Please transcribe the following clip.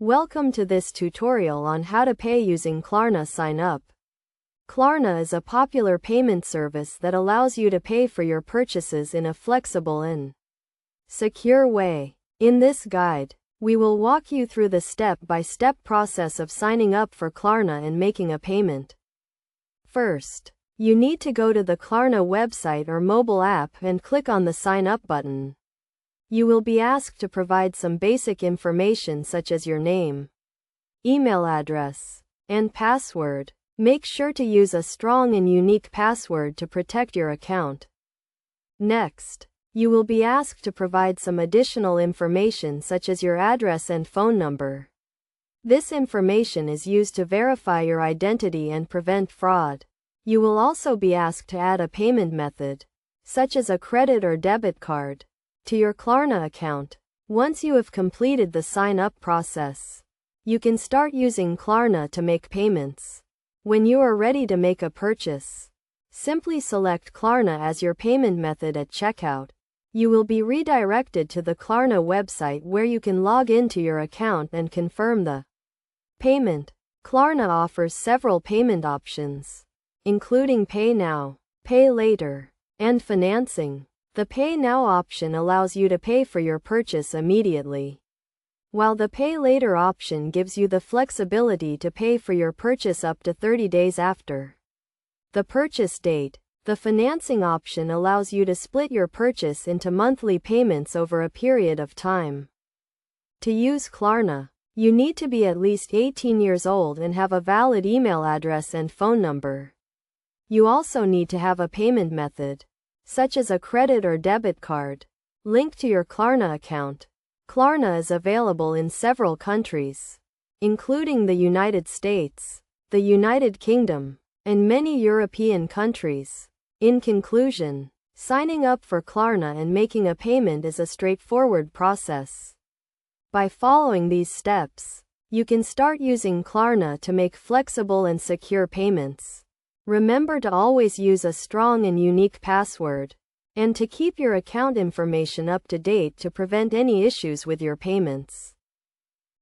Welcome to this tutorial on how to pay using Klarna Sign Up. Klarna is a popular payment service that allows you to pay for your purchases in a flexible and secure way. In this guide, we will walk you through the step-by-step process of signing up for Klarna and making a payment. First, you need to go to the Klarna website or mobile app and click on the Sign Up button. You will be asked to provide some basic information such as your name, email address, and password. Make sure to use a strong and unique password to protect your account. Next, you will be asked to provide some additional information such as your address and phone number. This information is used to verify your identity and prevent fraud. You will also be asked to add a payment method, such as a credit or debit card, to your Klarna account. Once you have completed the sign-up process, you can start using Klarna to make payments. When you are ready to make a purchase, simply select Klarna as your payment method at checkout. You will be redirected to the Klarna website where you can log into your account and confirm the payment. Klarna offers several payment options, including Pay Now, Pay Later, and financing. The Pay Now option allows you to pay for your purchase immediately, while the Pay Later option gives you the flexibility to pay for your purchase up to 30 days after the purchase date. The financing option allows you to split your purchase into monthly payments over a period of time. To use Klarna, you need to be at least 18 years old and have a valid email address and phone number. You also need to have a payment method, such as a credit or debit card, linked to your Klarna account. Klarna is available in several countries, including the United States, the United Kingdom, and many European countries. In conclusion, signing up for Klarna and making a payment is a straightforward process. By following these steps, you can start using Klarna to make flexible and secure payments. Remember to always use a strong and unique password, and to keep your account information up to date to prevent any issues with your payments.